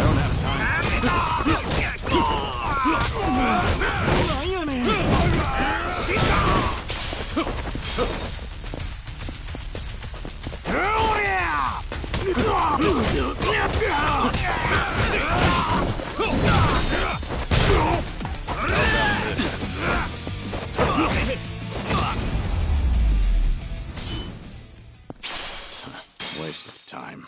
don't have time. Waste of time.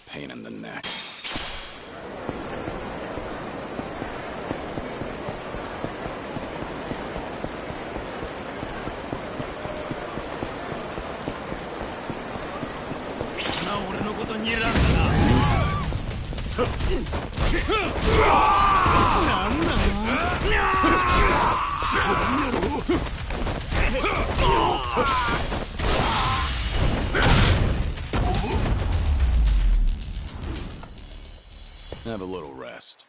Pain in the neck. Have a little rest.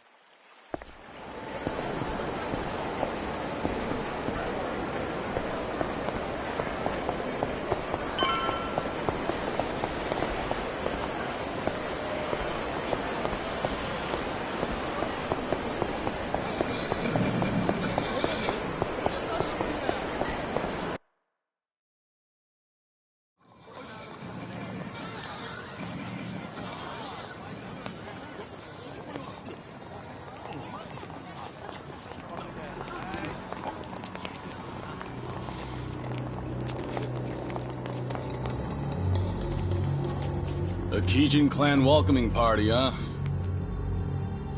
A Kijin clan welcoming party, huh?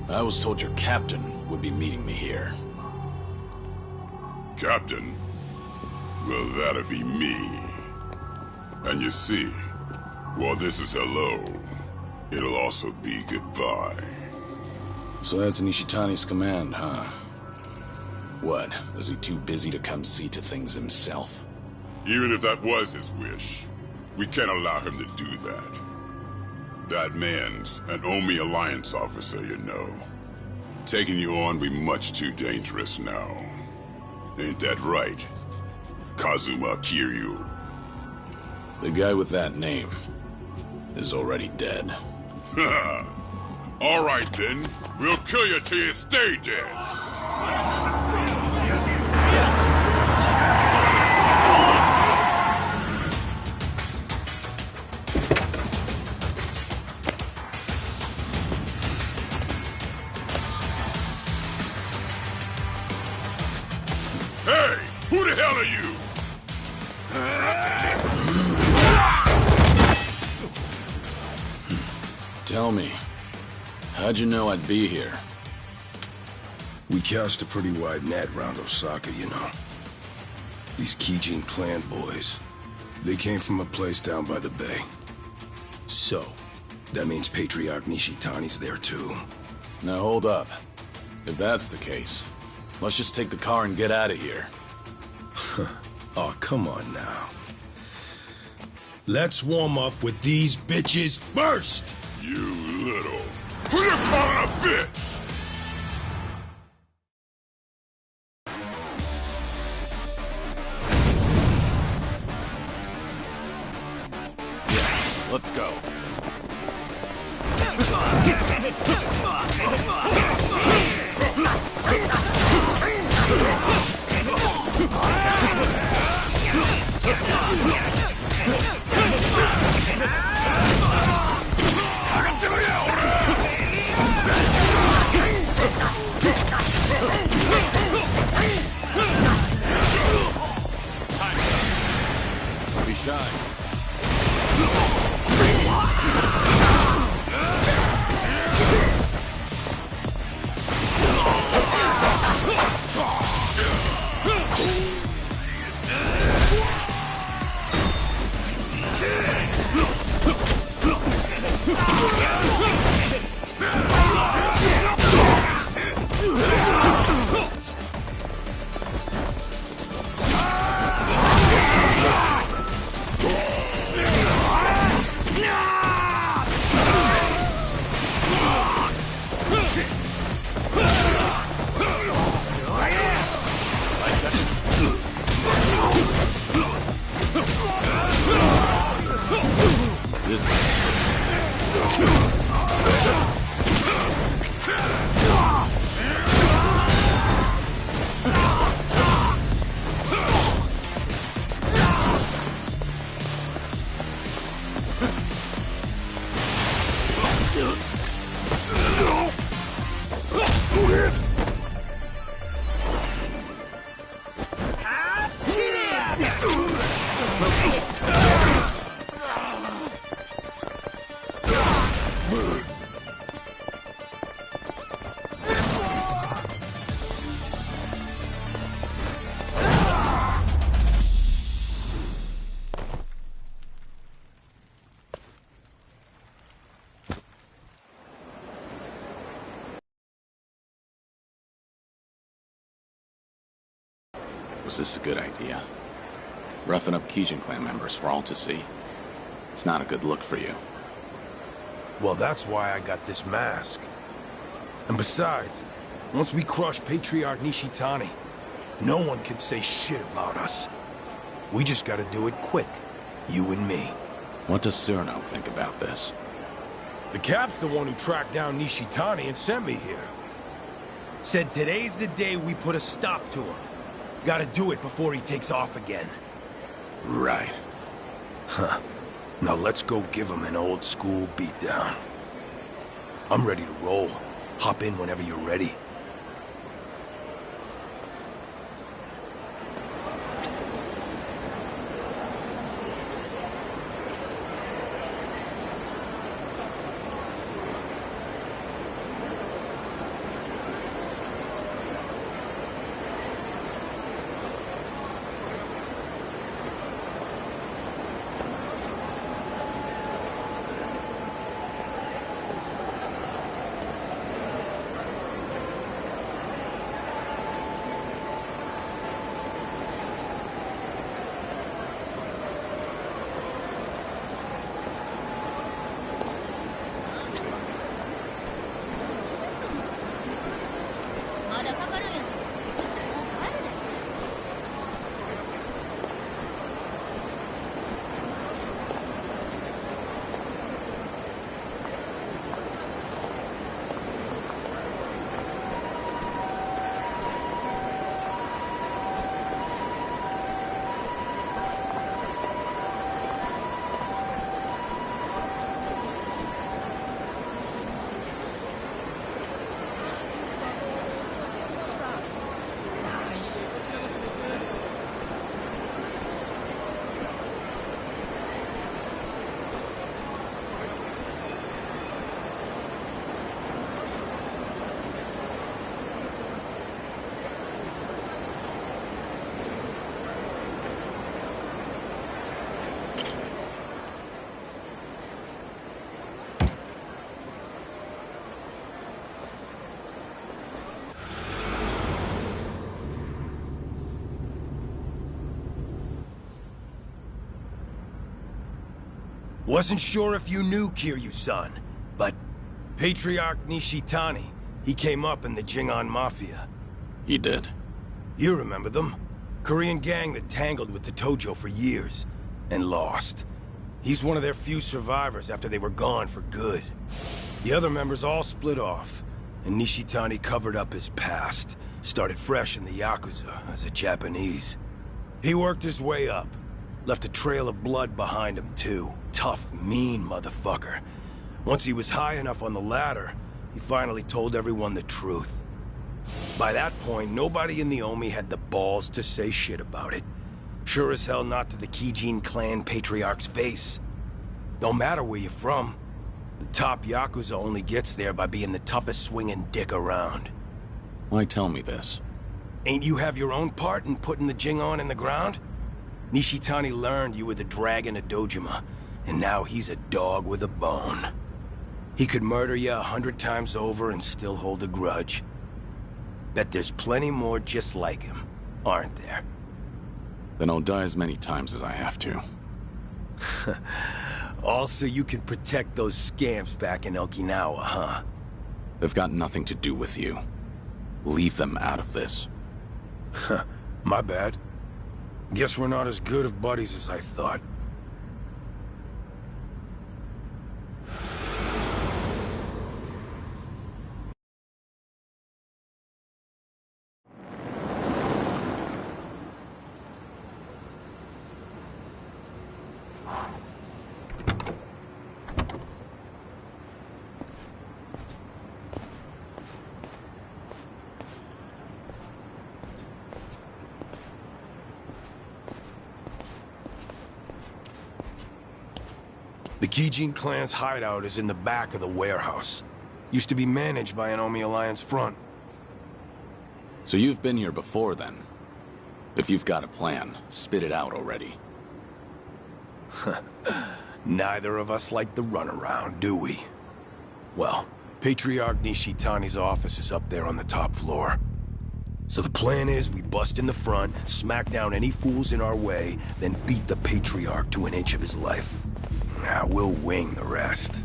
I was told your captain would be meeting me here. Captain? Well, that'd be me. And you see, while this is hello, it'll also be goodbye. So that's Nishitani's command, huh? What, is he too busy to come see to things himself? Even if that was his wish, we can't allow him to do that. That man's an Omi Alliance officer, you know. Taking you on be much too dangerous now. Ain't that right, Kazuma Kiryu? The guy with that name is already dead. All right then, we'll kill you till you stay dead. Hey, who the hell are you? Tell me, how'd you know I'd be here? We cast a pretty wide net around Osaka, you know. These Kijin clan boys, they came from a place down by the bay. So, that means Patriarch Nishitani's there too. Now hold up. If that's the case, let's just take the car and get out of here. Oh, come on now. Let's warm up with these bitches first! You little... Who you calling a bitch? Yeah, let's go. Be shy. Was this a good idea? Roughing up Kijin clan members for all to see? It's not a good look for you. Well, that's why I got this mask. And besides, once we crush Patriarch Nishitani, no one can say shit about us. We just gotta do it quick, you and me. What does Cyrano think about this? The Cap's the one who tracked down Nishitani and sent me here. Said today's the day we put a stop to him. Gotta do it before he takes off again. Right. Huh. Now let's go give him an old school beatdown. I'm ready to roll. Hop in whenever you're ready. Wasn't sure if you knew Kiryu-san, but Patriarch Nishitani, he came up in the Jingon Mafia. He did. You remember them? Korean gang that tangled with the Tojo for years, and lost. He's one of their few survivors after they were gone for good. The other members all split off, and Nishitani covered up his past, started fresh in the Yakuza as a Japanese. He worked his way up, left a trail of blood behind him too. Tough, mean motherfucker. Once he was high enough on the ladder, he finally told everyone the truth. By that point, nobody in the Omi had the balls to say shit about it. Sure as hell not to the Kijin clan patriarch's face. Don't matter where you're from. The top Yakuza only gets there by being the toughest swinging dick around. Why tell me this? Ain't you have your own part in putting the Jingon in the ground? Nishitani learned you were the dragon of Dojima, and now he's a dog with a bone. He could murder you 100 times over and still hold a grudge. Bet there's plenty more just like him, aren't there? Then I'll die as many times as I have to. All so you can protect those scamps back in Okinawa, huh? They've got nothing to do with you. Leave them out of this. My bad. Guess we're not as good of buddies as I thought. The Kijin clan's hideout is in the back of the warehouse. Used to be managed by an Omi Alliance front. So you've been here before, then? If you've got a plan, spit it out already. Neither of us like the runaround, do we? Well, Patriarch Nishitani's office is up there on the top floor. So the plan is we bust in the front, smack down any fools in our way, then beat the Patriarch to an inch of his life. Now we'll wing the rest.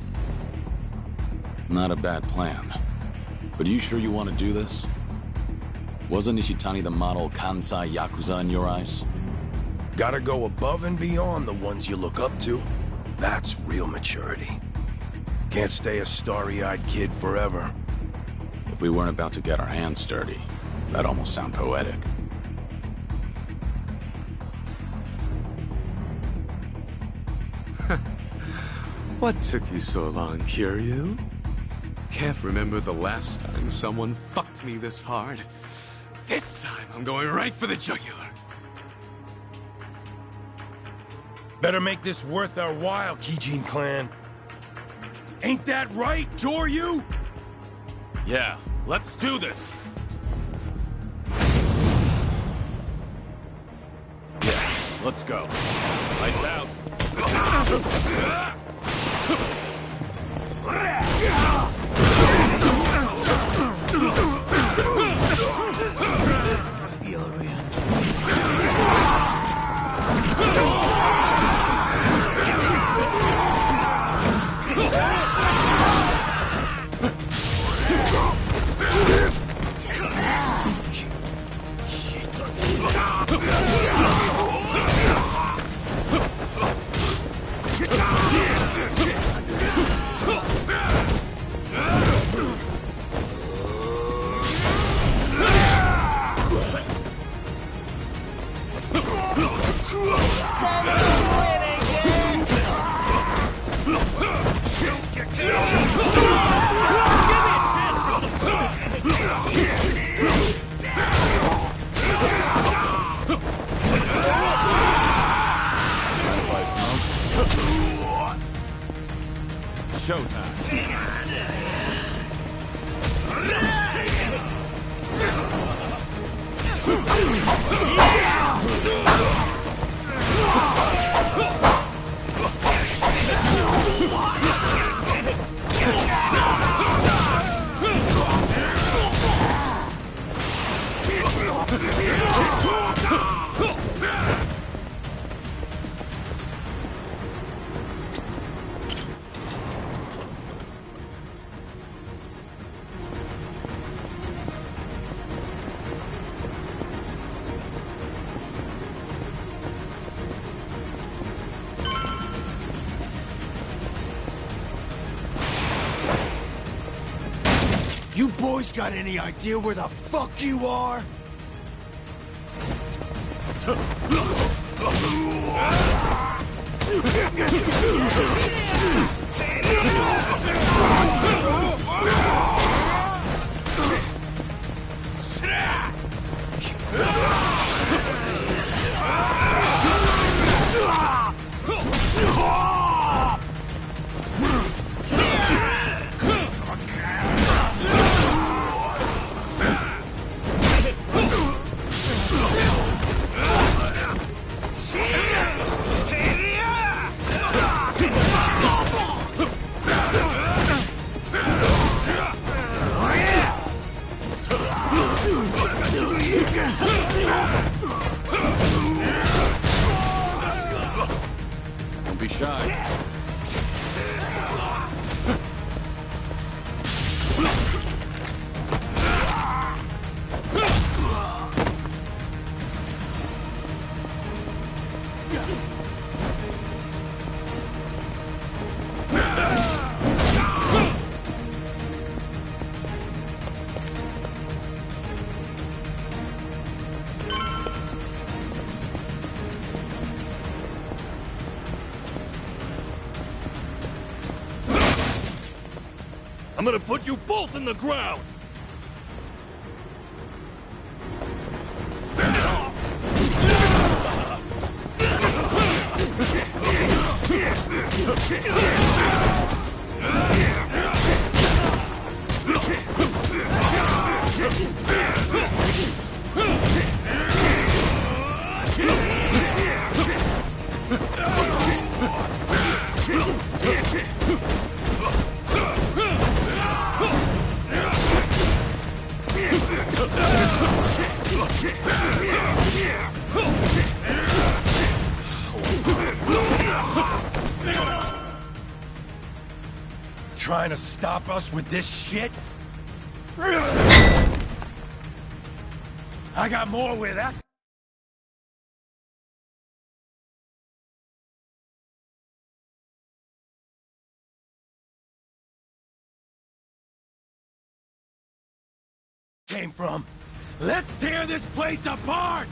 Not a bad plan. But are you sure you want to do this? Wasn't Nishitani the model Kansai Yakuza in your eyes? Gotta go above and beyond the ones you look up to. That's real maturity. Can't stay a starry-eyed kid forever. If we weren't about to get our hands dirty, that'd almost sound poetic. What took you so long, Kiryu? Can't remember the last time someone fucked me this hard. This time I'm going right for the jugular. Better make this worth our while, Kijin clan. Ain't that right, Joryu? Yeah, let's do this. Yeah, let's go. Lights out. You boys got any idea where the fuck you are? Don't be shy. I'm gonna put you both in the ground! Trying to stop us with this shit? I got more where that came from. Let's tear this place apart!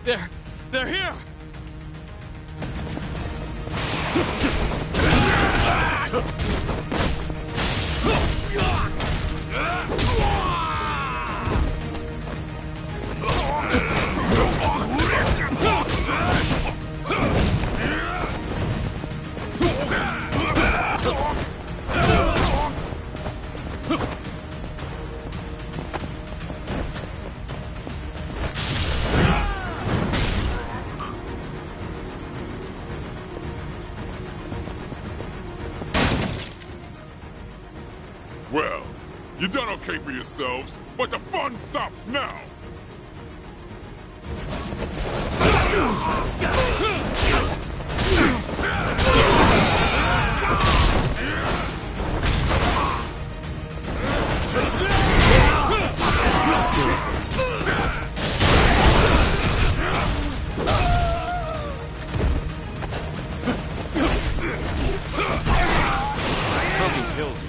There! They're here! Well, you done okay for yourselves, but the fun stops now! Nothing kills you.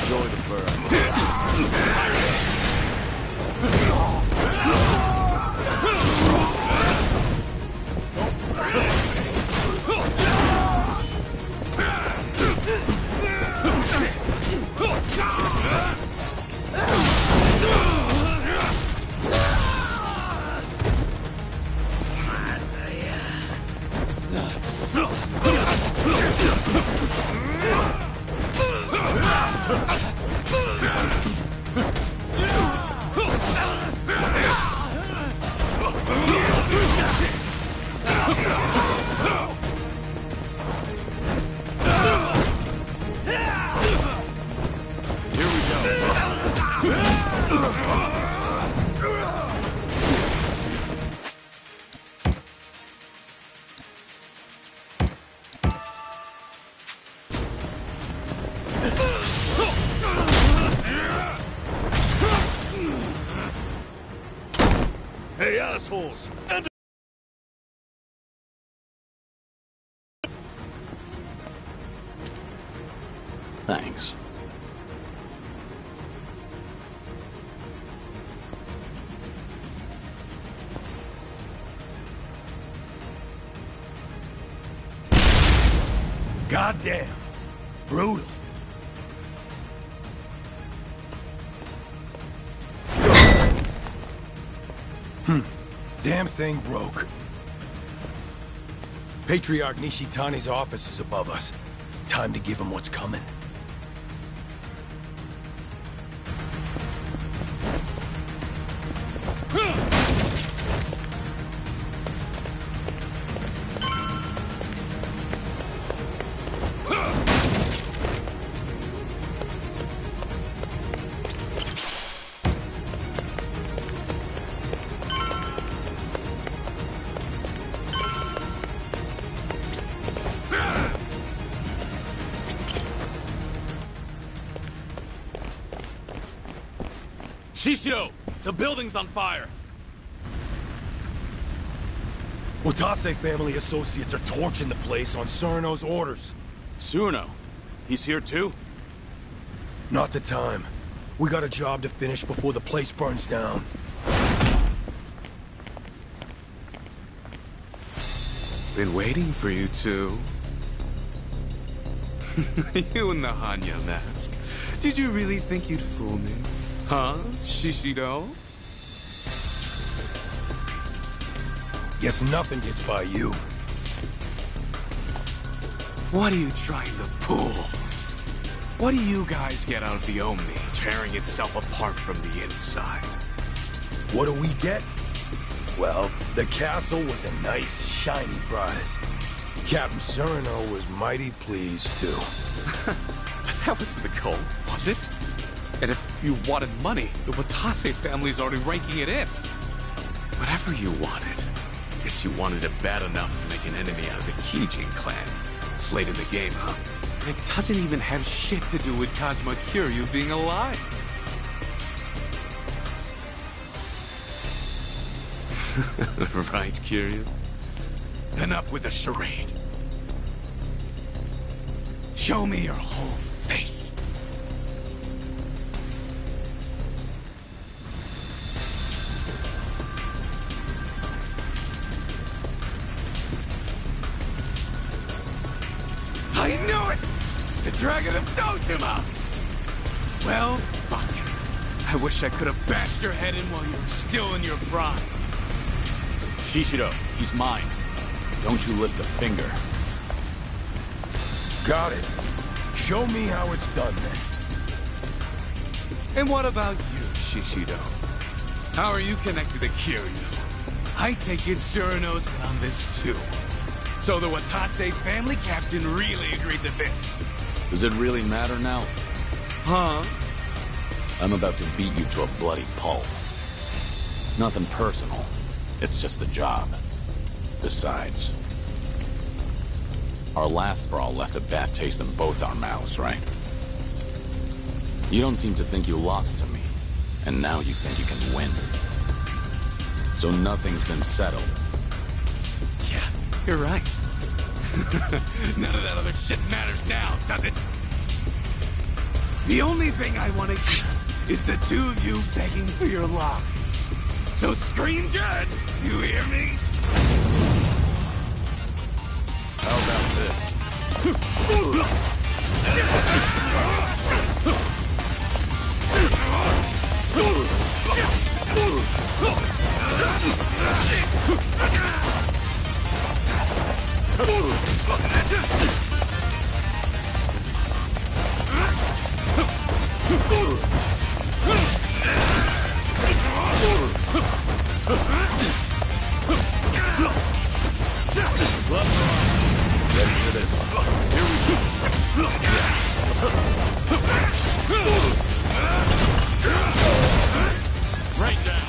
Enjoy the burn. Hey, assholes! Thanks. Goddamn. Brutal. Damn thing broke. Patriarch Nishitani's office is above us. Time to give him what's coming. Shishido! The building's on fire! Watase family associates are torching the place on Surno's orders. Surno? He's here too? Not the time. We got a job to finish before the place burns down. Been waiting for you two. You in the Hanya mask. Did you really think you'd fool me? Huh, Shishido? Guess nothing gets by you. What are you trying to pull? What do you guys get out of the Omi, tearing itself apart from the inside? What do we get? Well, the castle was a nice, shiny prize. Captain Surno was mighty pleased, too. But that wasn't the goal, was it? And if you wanted money, the Watase family's already ranking it in. Whatever you wanted, guess you wanted it bad enough to make an enemy out of the Kijin clan. It's late in the game, huh? And it doesn't even have shit to do with Kazuma Kiryu being alive. Right, Kiryu? Enough with the charade. Show me your whole face. I knew it! The Dragon of Dojima! Well, fuck. I wish I could have bashed your head in while you were still in your prime. Shishido, he's mine. Don't you lift a finger. Got it. Show me how it's done then. And what about you, Shishido? How are you connected to Kiryu? I take it Cyrano's in on this too. So the Watase family captain really agreed to this. Does it really matter now? Huh? I'm about to beat you to a bloody pulp. Nothing personal. It's just a job. Besides, our last brawl left a bad taste in both our mouths, right? You don't seem to think you lost to me, and now you think you can win. So nothing's been settled. Yeah, you're right. None of that other shit matters now, does it? The only thing I want to hear is the two of you begging for your lives. So scream good, you hear me? How about this? Ready for this. Here we go. Right down.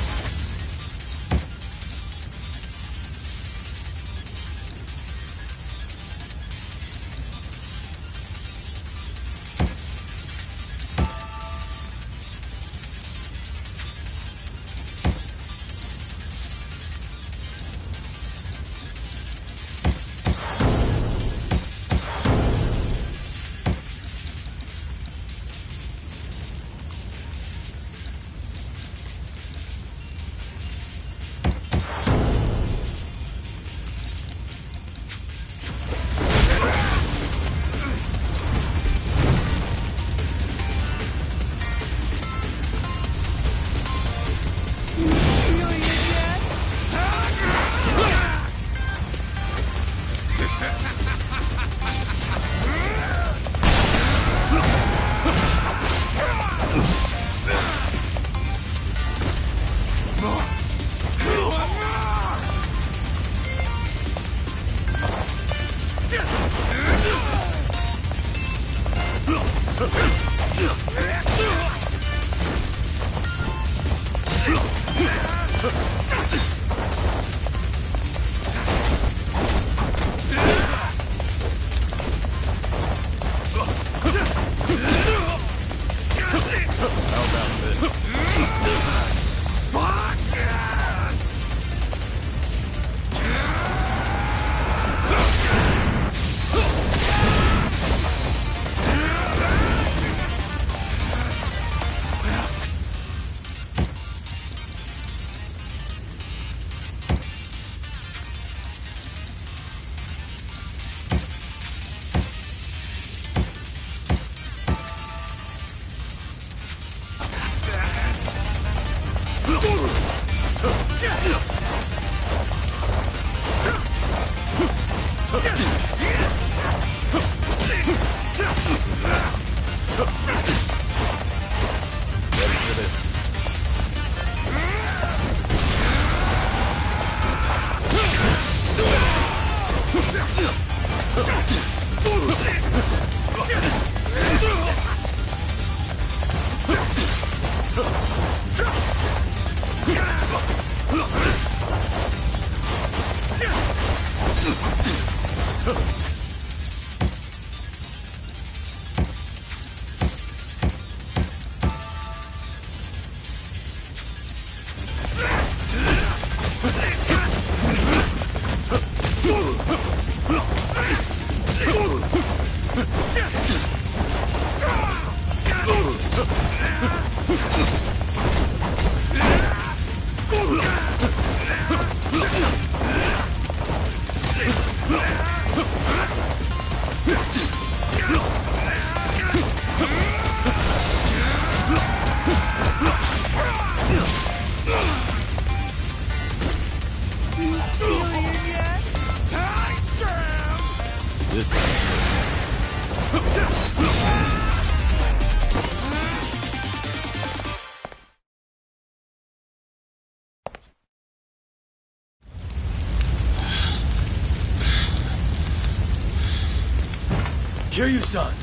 Kiryu-san,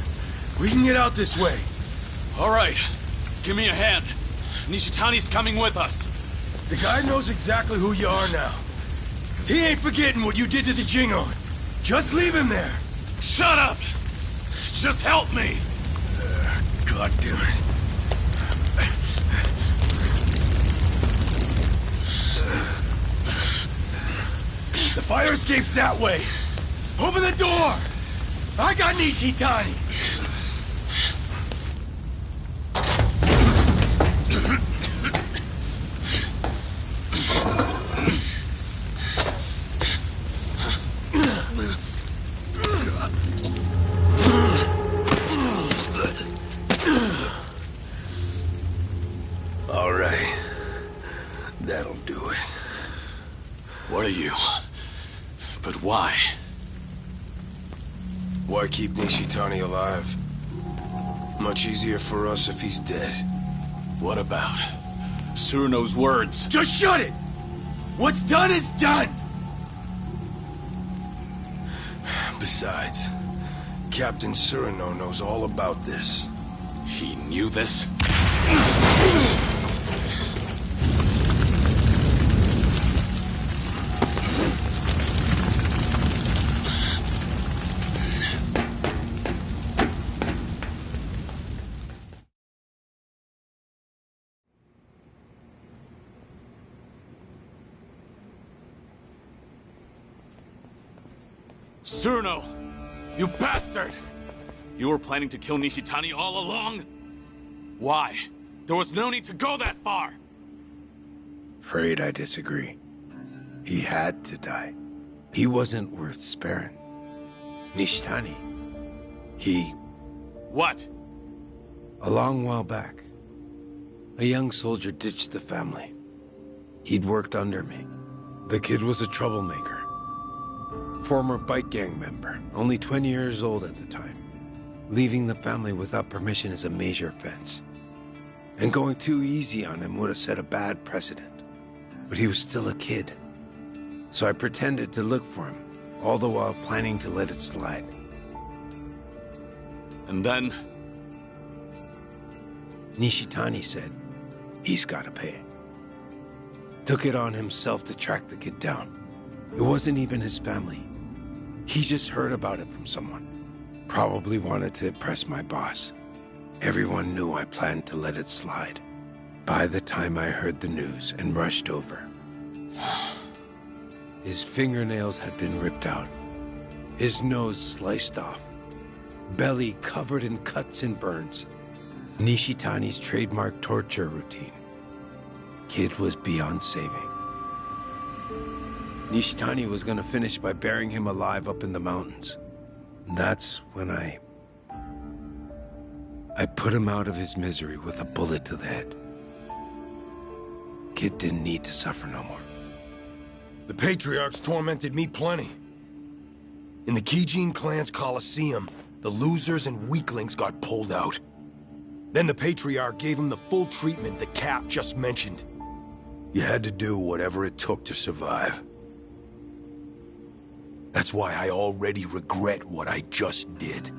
we can get out this way. All right. Give me a hand. Nishitani's coming with us. The guy knows exactly who you are now. He ain't forgetting what you did to the Jingon. Just leave him there. Shut up! Just help me! God damn it. The fire escape's that way. Open the door! I got Nishitani! All right. That'll do it. What are you? But why? Why keep Nishitani alive? Much easier for us if he's dead. What about Suruno's words? Just shut it! What's done is done! Besides, Captain Suruno knows all about this. He knew this? Suruno! You bastard! You were planning to kill Nishitani all along? Why? There was no need to go that far! Afraid I disagree. He had to die. He wasn't worth sparing. Nishitani, he... What? A long while back, a young soldier ditched the family. He'd worked under me. The kid was a troublemaker. Former bike gang member, only 20 years old at the time. Leaving the family without permission is a major offense. And going too easy on him would have set a bad precedent. But he was still a kid. So I pretended to look for him, all the while planning to let it slide. And then? Nishitani said, he's gotta pay. Took it on himself to track the kid down. It wasn't even his family. He just heard about it from someone. Probably wanted to impress my boss. Everyone knew I planned to let it slide. By the time I heard the news and rushed over, his fingernails had been ripped out, his nose sliced off, belly covered in cuts and burns. Nishitani's trademark torture routine. Kid was beyond saving. Nishitani was gonna finish by burying him alive up in the mountains. That's when I put him out of his misery with a bullet to the head. Kid didn't need to suffer no more. The Patriarchs tormented me plenty. In the Kijin clan's Coliseum, the losers and weaklings got pulled out. Then the Patriarch gave him the full treatment the Cap just mentioned. You had to do whatever it took to survive. That's why I already regret what I just did.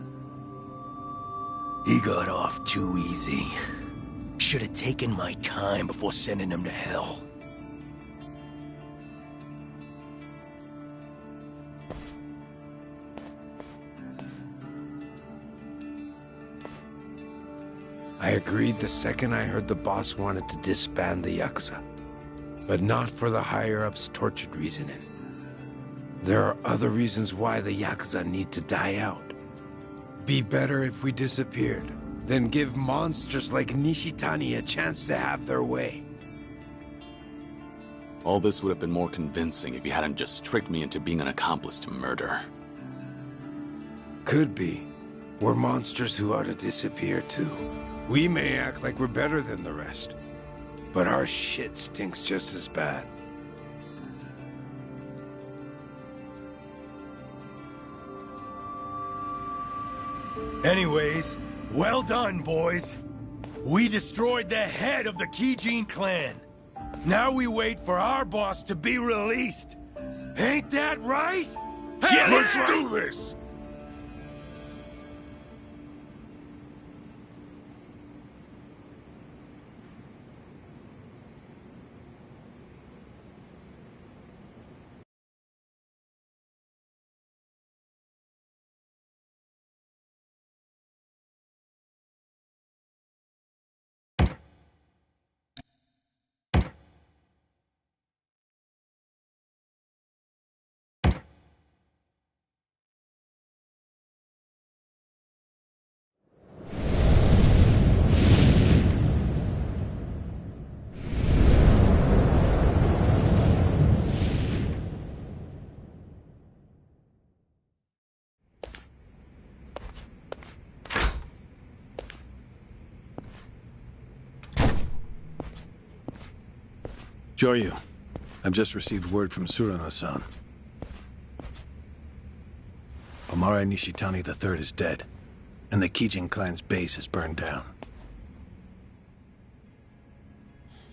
He got off too easy. Should have taken my time before sending him to hell. I agreed the second I heard the boss wanted to disband the Yakuza. But not for the higher-ups' tortured reasoning. There are other reasons why the Yakuza need to die out. Be better if we disappeared, than give monsters like Nishitani a chance to have their way. All this would have been more convincing if you hadn't just tricked me into being an accomplice to murder. Could be. We're monsters who ought to disappear too. We may act like we're better than the rest, but our shit stinks just as bad. Anyways, well done, boys. We destroyed the head of the Kijin clan. Now we wait for our boss to be released. Ain't that right? Yeah, let's do this! Joryu, I've just received word from Surano-san. Omare Nishitani III is dead, and the Kijin clan's base is burned down.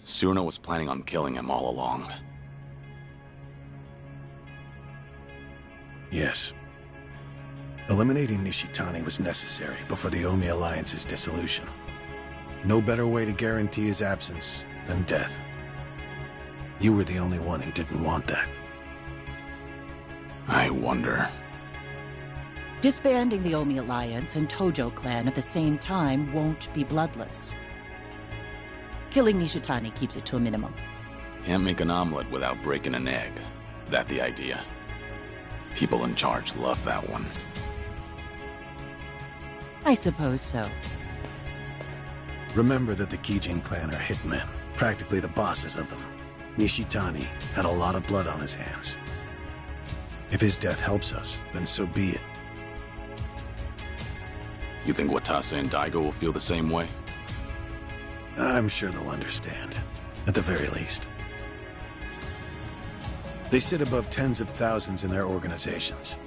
Surno was planning on killing him all along. Yes. Eliminating Nishitani was necessary before the Omi Alliance's dissolution. No better way to guarantee his absence than death. You were the only one who didn't want that. I wonder... Disbanding the Omi Alliance and Tojo clan at the same time won't be bloodless. Killing Nishitani keeps it to a minimum. Can't make an omelet without breaking an egg. That the idea? People in charge love that one. I suppose so. Remember that the Kijin clan are hitmen, practically the bosses of them. Nishitani had a lot of blood on his hands. If his death helps us, then so be it. You think Watase and Daigo will feel the same way? I'm sure they'll understand, at the very least. They sit above tens of thousands in their organizations.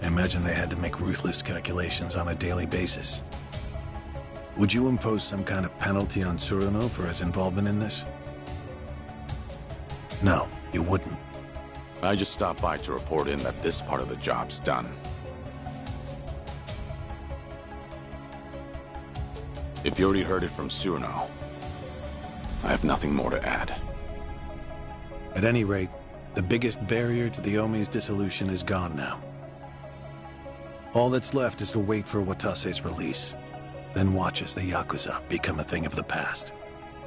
I imagine they had to make ruthless calculations on a daily basis. Would you impose some kind of penalty on Surano for his involvement in this? No, you wouldn't. I just stopped by to report in that this part of the job's done. If you already heard it from Surano, I have nothing more to add. At any rate, the biggest barrier to the Omi's dissolution is gone now. All that's left is to wait for Watase's release, then watch as the Yakuza become a thing of the past.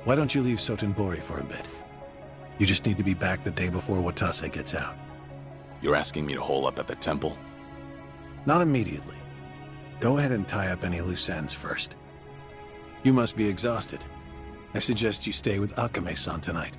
Why don't you leave Sotenbori for a bit? You just need to be back the day before Watase gets out. You're asking me to hole up at the temple? Not immediately. Go ahead and tie up any loose ends first. You must be exhausted. I suggest you stay with Akame-san tonight.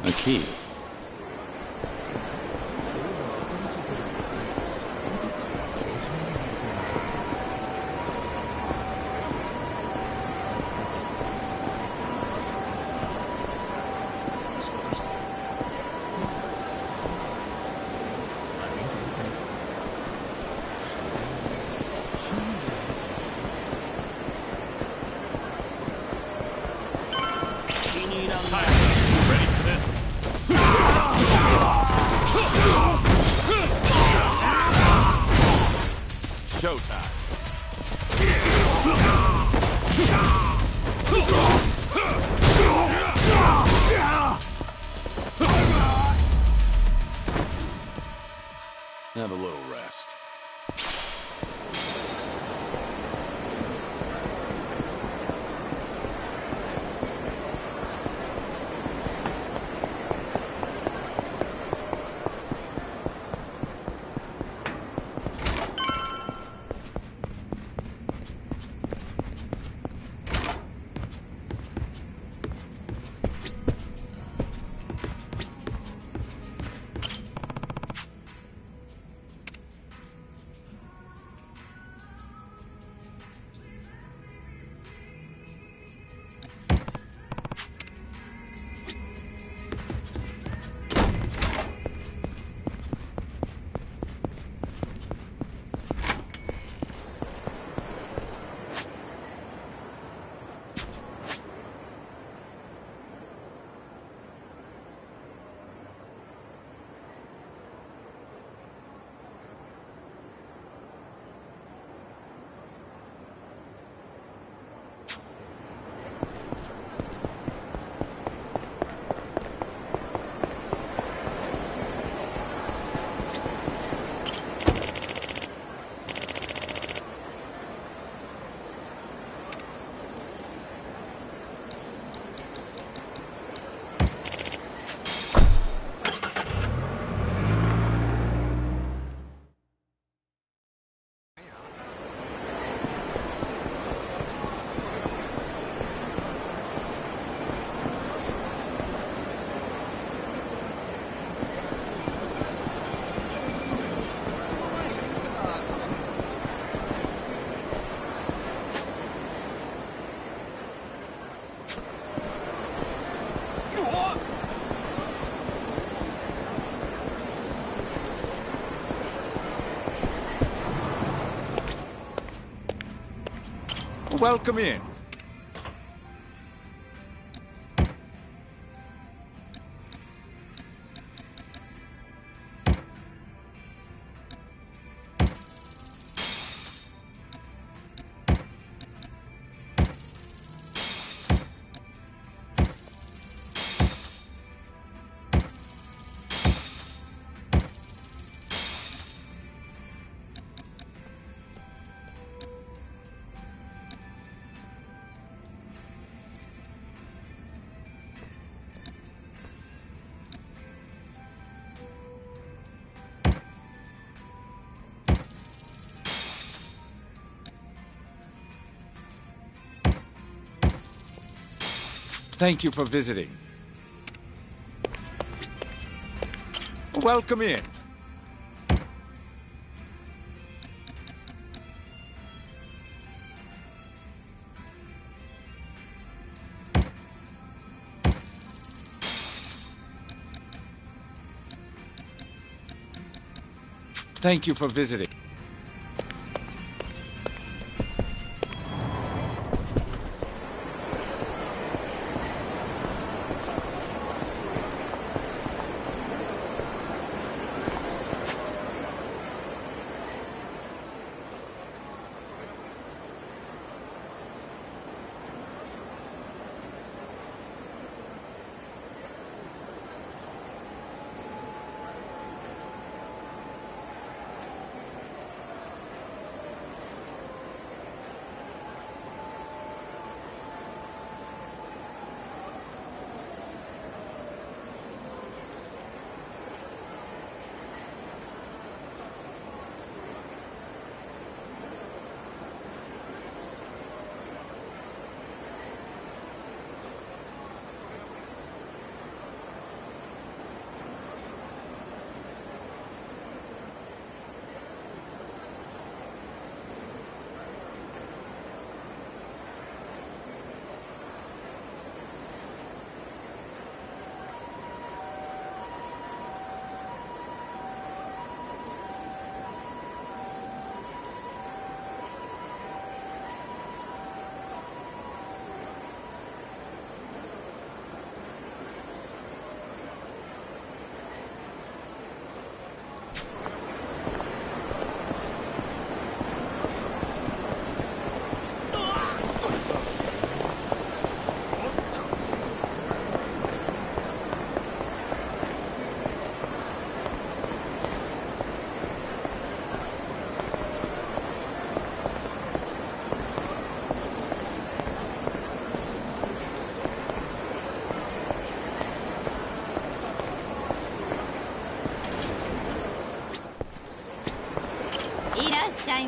A key. Ready for this? Have a little rest. Welcome in. Thank you for visiting. Welcome in. Thank you for visiting.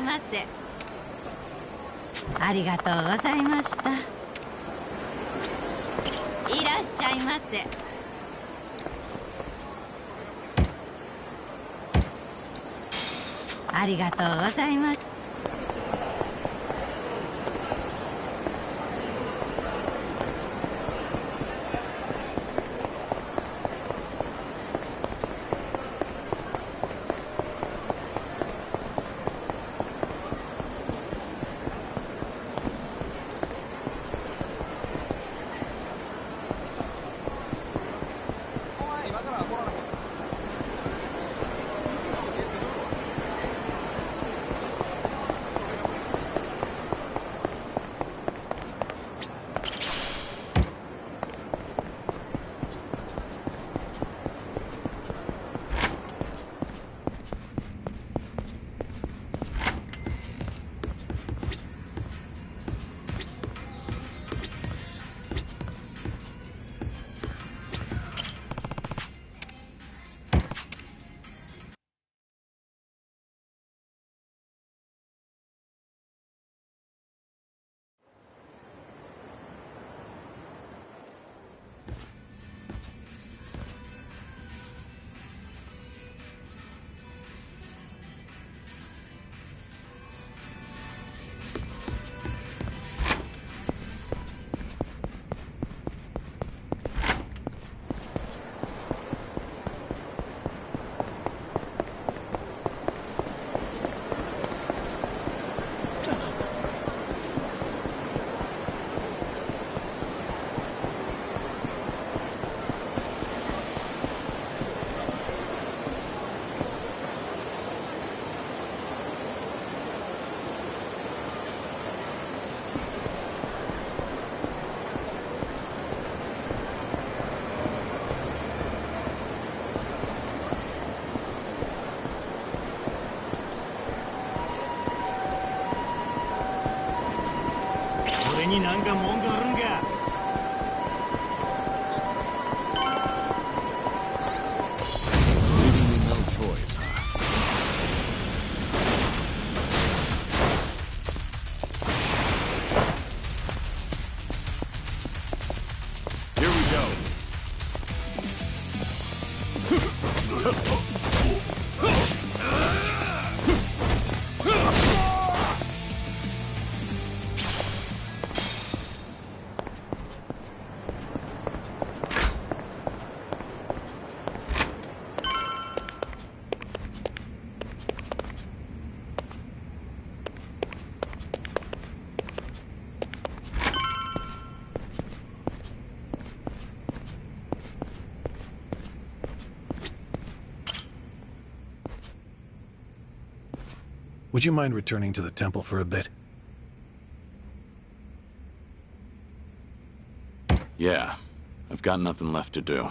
ませ。ありがとうございました。いらっしゃいませ。ありがとうございます。俺になんか文句あるんか。Leaving me no choice, huh? Here we go. Would you mind returning to the temple for a bit? Yeah, I've got nothing left to do.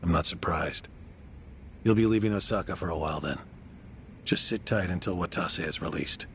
I'm not surprised. You'll be leaving Osaka for a while then. Just sit tight until Watase is released.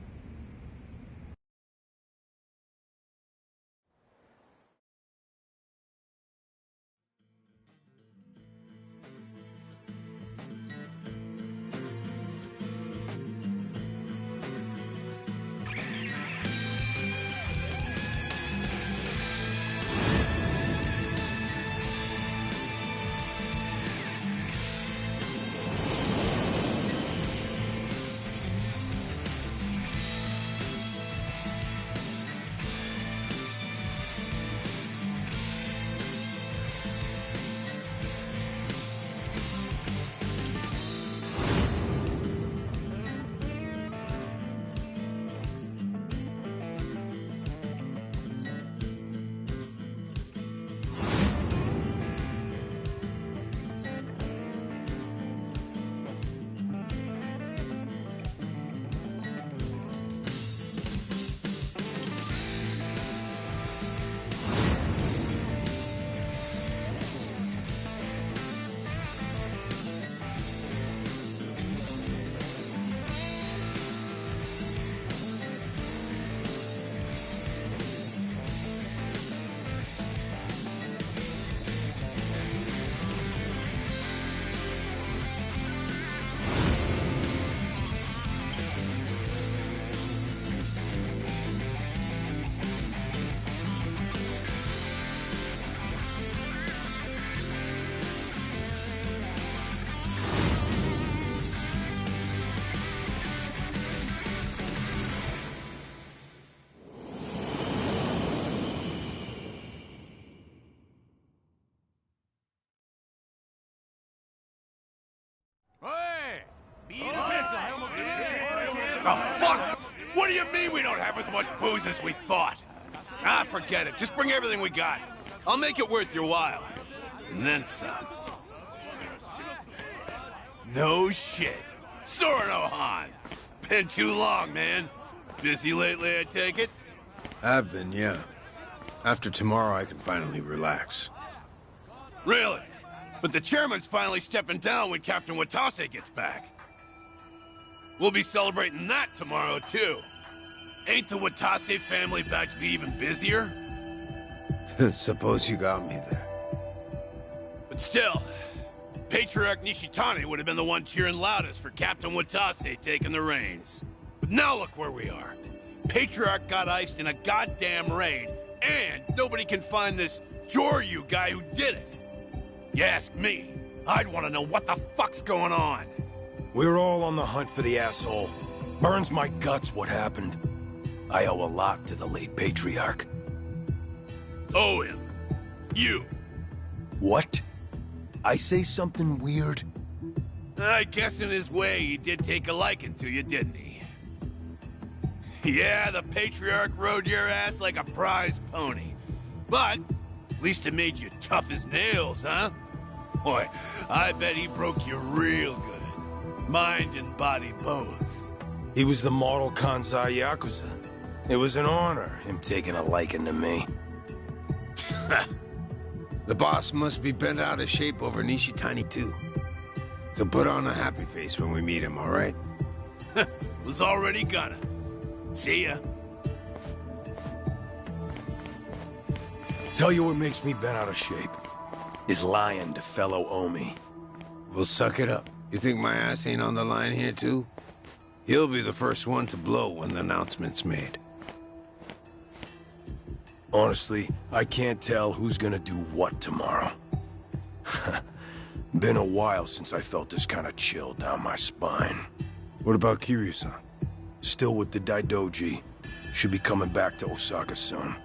Oh, fuck! What do you mean we don't have as much booze as we thought? Ah, forget it. Just bring everything we got. I'll make it worth your while. And then some. No shit. Sorno Han. Been too long, man. Busy lately, I take it? I've been, yeah. After tomorrow, I can finally relax. Really? But the chairman's finally stepping down when Captain Watase gets back. We'll be celebrating that tomorrow, too. Ain't the Watase family back to be even busier? Suppose you got me there. But still, Patriarch Nishitani would have been the one cheering loudest for Captain Watase taking the reins. But now look where we are. Patriarch got iced in a goddamn raid, and nobody can find this Joryu guy who did it. You ask me, I'd want to know what the fuck's going on. We're all on the hunt for the asshole. Burns my guts what happened. I owe a lot to the late Patriarch. Owe him. You. What? I say something weird? I guess in his way he did take a liking to you, didn't he? Yeah, the Patriarch rode your ass like a prize pony. But at least it made you tough as nails, huh? Boy, I bet he broke you real good. Mind and body both. He was the model Kansai Yakuza. It was an honor, him taking a liking to me. The boss must be bent out of shape over Nishitani, too. So put on a happy face when we meet him, all right? Was already gonna. See ya. Tell you what makes me bent out of shape. Is lying to fellow Omi. Well, suck it up. You think my ass ain't on the line here, too? He'll be the first one to blow when the announcement's made. Honestly, I can't tell who's gonna do what tomorrow. Been a while since I felt this kind of chill down my spine. What about Kiryu-san? Still with the Tdoc. Should be coming back to Osaka soon.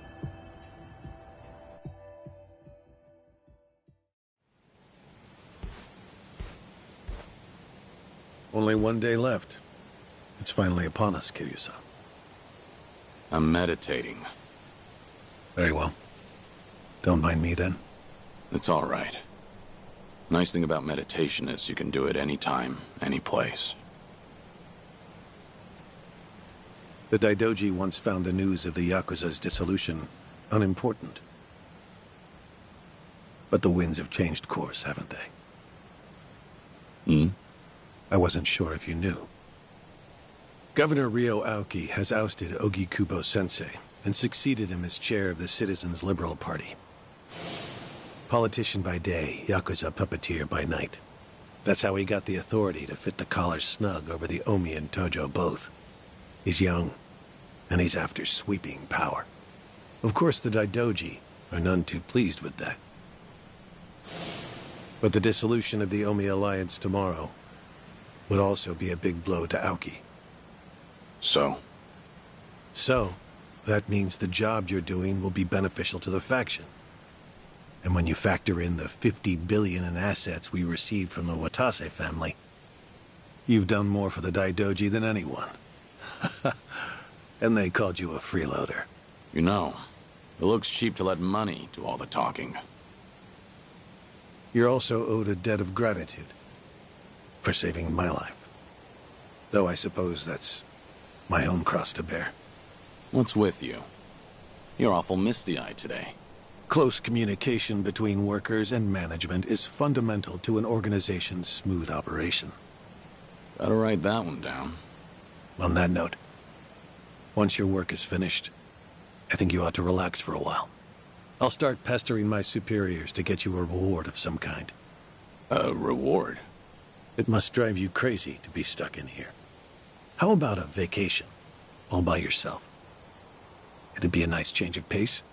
Only one day left. It's finally upon us, Kiryu-san. I'm meditating. Very well. Don't mind me, then. It's all right. Nice thing about meditation is you can do it anytime, any place. The Tdoc once found the news of the Yakuza's dissolution unimportant. But the winds have changed course, haven't they? Hmm? I wasn't sure if you knew. Governor Ryo Aoki has ousted Ogikubo-sensei and succeeded him as chair of the Citizens' Liberal Party. Politician by day, Yakuza puppeteer by night. That's how he got the authority to fit the collar snug over the Omi and Tojo both. He's young, and he's after sweeping power. Of course, the Tdoc are none too pleased with that. But the dissolution of the Omi alliance tomorrow would also be a big blow to Aoki. So, that means the job you're doing will be beneficial to the faction. And when you factor in the 50 billion in assets we received from the Watase family, you've done more for the Tdoc than anyone. And they called you a freeloader. you know, it looks cheap to let money do all the talking. You're also owed a debt of gratitude for saving my life. Though I suppose that's my own cross to bear. What's with you? You're awful misty-eyed today. Close communication between workers and management is fundamental to an organization's smooth operation. Better write that one down. On that note, once your work is finished, I think you ought to relax for a while. I'll start pestering my superiors to get you a reward of some kind. A reward? It must drive you crazy to be stuck in here. How about a vacation, all by yourself? It'd be a nice change of pace.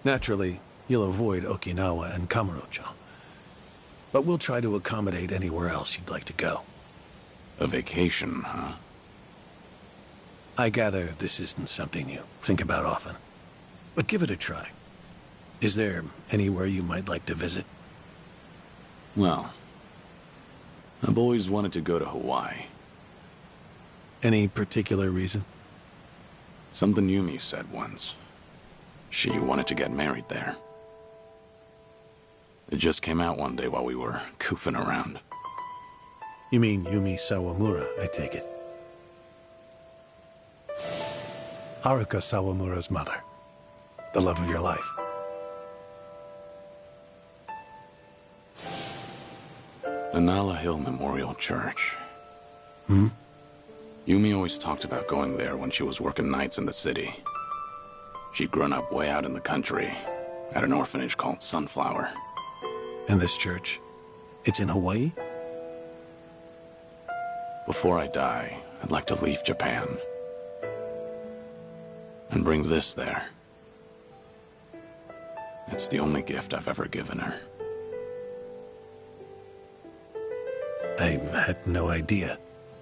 Naturally, you'll avoid Okinawa and Kamurocho. But we'll try to accommodate anywhere else you'd like to go. A vacation, huh? I gather this isn't something you think about often. But give it a try. Is there anywhere you might like to visit? Well, I've always wanted to go to Hawaii. Any particular reason? Something Yumi said once. She wanted to get married there. It just came out one day while we were goofing around. You mean Yumi Sawamura, I take it. Haruka Sawamura's mother. The love of your life. Anala Hill Memorial Church. Hmm? Yumi always talked about going there when she was working nights in the city. She'd grown up way out in the country, at an orphanage called Sunflower. And this church? It's in Hawaii? Before I die, I'd like to leave Japan. And bring this there. It's the only gift I've ever given her. I had no idea.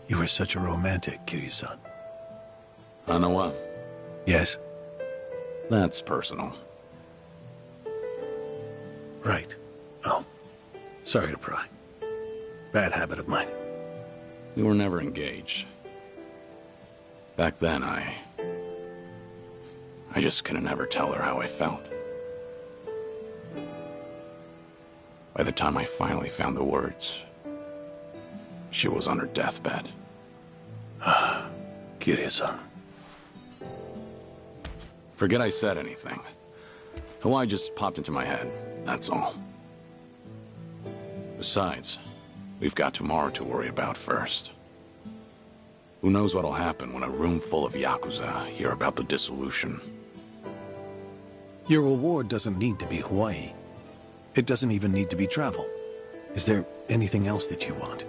You were such a romantic, Kiryu-san. Hanawa? Yes? That's personal. Right. Oh. Sorry to pry. Bad habit of mine. We were never engaged. Back then, I just couldn't ever tell her how I felt. By the time I finally found the words, she was on her deathbed. Kiryu-san. Forget I said anything. Hawaii just popped into my head, that's all. Besides, we've got tomorrow to worry about first. Who knows what'll happen when a room full of Yakuza hear about the dissolution. Your reward doesn't need to be Hawaii. It doesn't even need to be travel. Is there anything else that you want?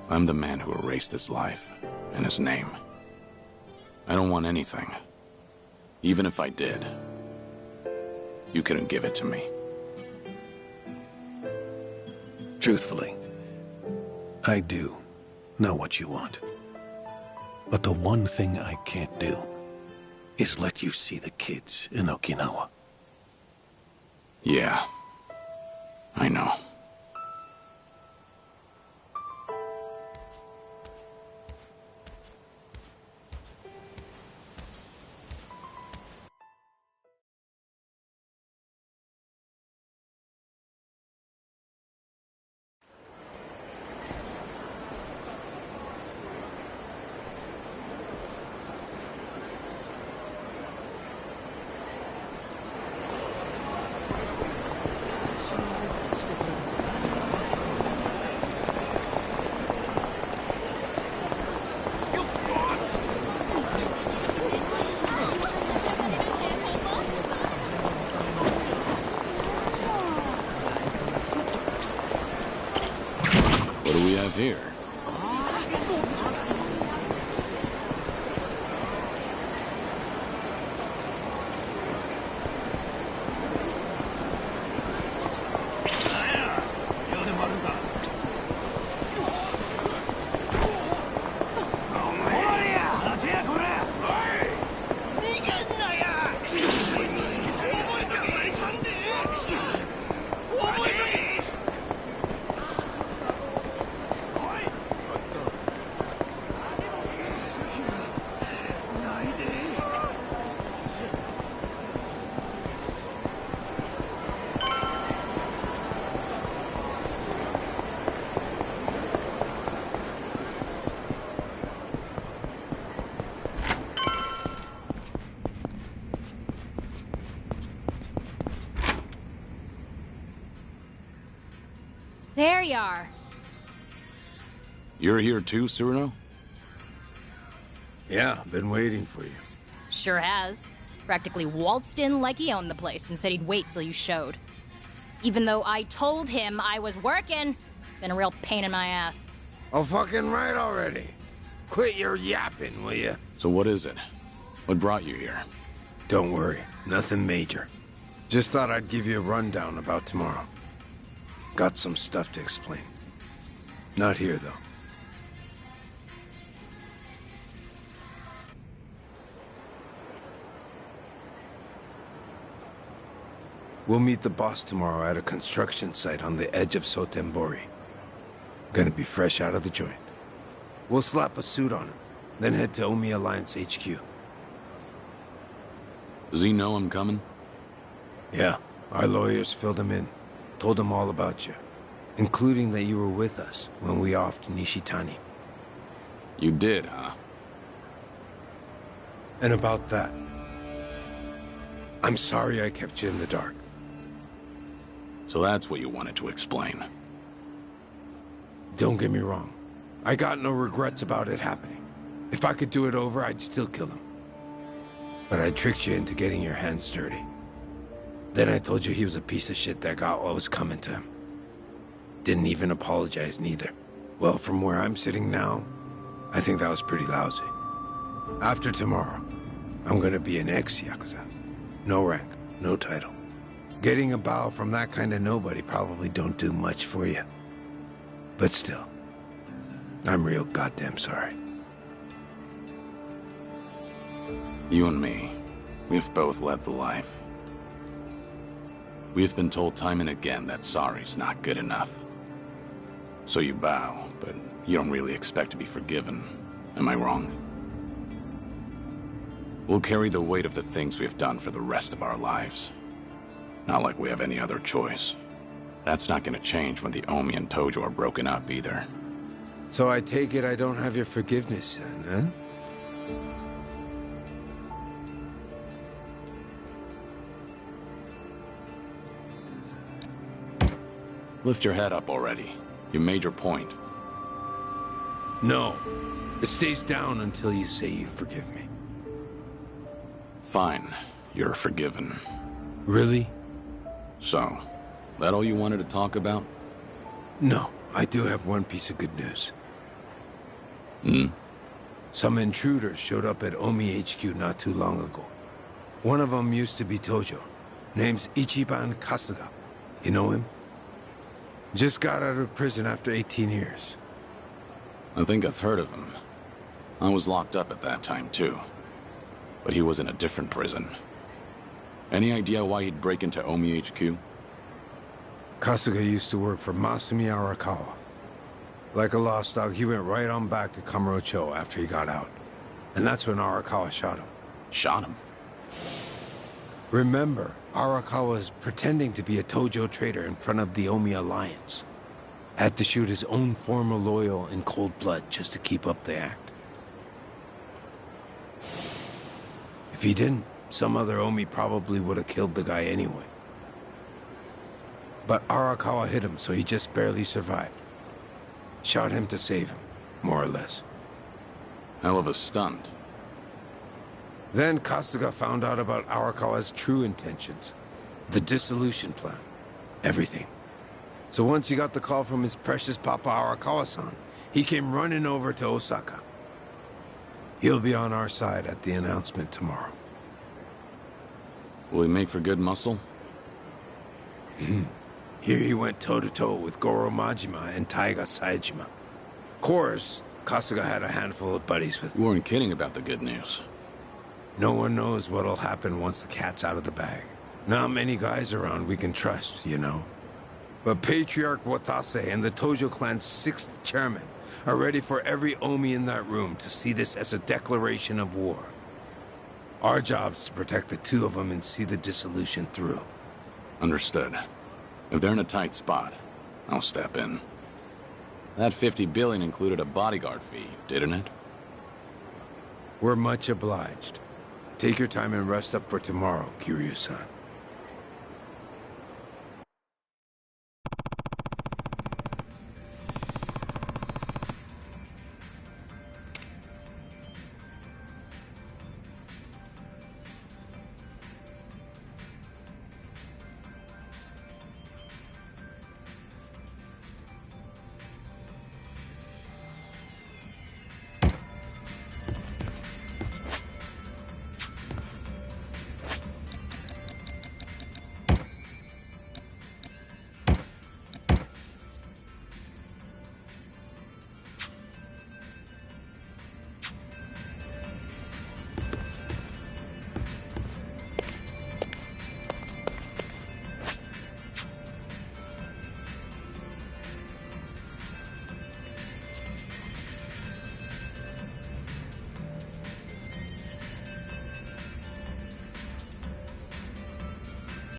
I'm the man who erased his life and his name. I don't want anything. Even if I did, you couldn't give it to me. Truthfully, I do know what you want. But the one thing I can't do is let you see the kids in Okinawa. Yeah, I know. What do we have here? There you are. You're here too, Cyrano? Yeah, been waiting for you. Sure has. Practically waltzed in like he owned the place and said he'd wait till you showed. Even though I told him I was working. Been a real pain in my ass. Oh, fucking right already. Quit your yapping, will you? So what is it? What brought you here? Don't worry, nothing major. Just thought I'd give you a rundown about tomorrow. Got some stuff to explain. Not here, though. We'll meet the boss tomorrow at a construction site on the edge of Sotembori. Gonna be fresh out of the joint. We'll slap a suit on him, then head to Omi Alliance HQ. Does he know I'm coming? Yeah, our lawyers filled him in. Told him all about you, including that you were with us when we offed Nishitani. You did, huh? And about that, I'm sorry I kept you in the dark. So that's what you wanted to explain. Don't get me wrong. I got no regrets about it happening. If I could do it over, I'd still kill him. But I tricked you into getting your hands dirty. Then I told you he was a piece of shit that got what was coming to him. Didn't even apologize, neither. Well, from where I'm sitting now, I think that was pretty lousy. After tomorrow, I'm gonna be an ex-Yakuza. No rank, no title. Getting a bow from that kind of nobody probably don't do much for you. But still, I'm real goddamn sorry. You and me, we've both led the life. We've been told time and again that sorry's not good enough. So you bow, but you don't really expect to be forgiven. Am I wrong? We'll carry the weight of the things we've done for the rest of our lives. Not like we have any other choice. That's not gonna change when the Omi and Tojo are broken up either. So I take it I don't have your forgiveness then, huh? Lift your head up already. You made your point. No. It stays down until you say you forgive me. Fine. You're forgiven. Really? So, that all you wanted to talk about? No. I do have one piece of good news. Some intruders showed up at Omi HQ not too long ago. One of them used to be Tojo. Name's Ichiban Kasuga. You know him? Just got out of prison after 18 years. I think I've heard of him. I was locked up at that time, too. But he was in a different prison. Any idea why he'd break into Omi HQ? Kasuga used to work for Masumi Arakawa. Like a lost dog, he went right on back to Kamurocho after he got out. And that's when Arakawa shot him. Shot him? Remember, Arakawa was pretending to be a Tojo traitor in front of the Omi Alliance. Had to shoot his own former loyal in cold blood just to keep up the act. If he didn't, some other Omi probably would have killed the guy anyway. But Arakawa hit him, so he just barely survived. Shot him to save him, more or less. Hell of a stunt. Then Kasuga found out about Arakawa's true intentions. The dissolution plan. Everything. So once he got the call from his precious Papa Arakawa-san, he came running over to Osaka. He'll be on our side at the announcement tomorrow. Will he make for good muscle? Here he went toe-to-toe with Goro Majima and Taiga Saejima. Of course, Kasuga had a handful of buddies with him. You weren't kidding about the good news. No one knows what'll happen once the cat's out of the bag. Not many guys around we can trust, you know. But Patriarch Watase and the Tojo clan's 6th chairman are ready for every Omi in that room to see this as a declaration of war. Our job's to protect the two of them and see the dissolution through. Understood. If they're in a tight spot, I'll step in. That $50 billion included a bodyguard fee, didn't it? We're much obliged. Take your time and rest up for tomorrow, Kiryu-san.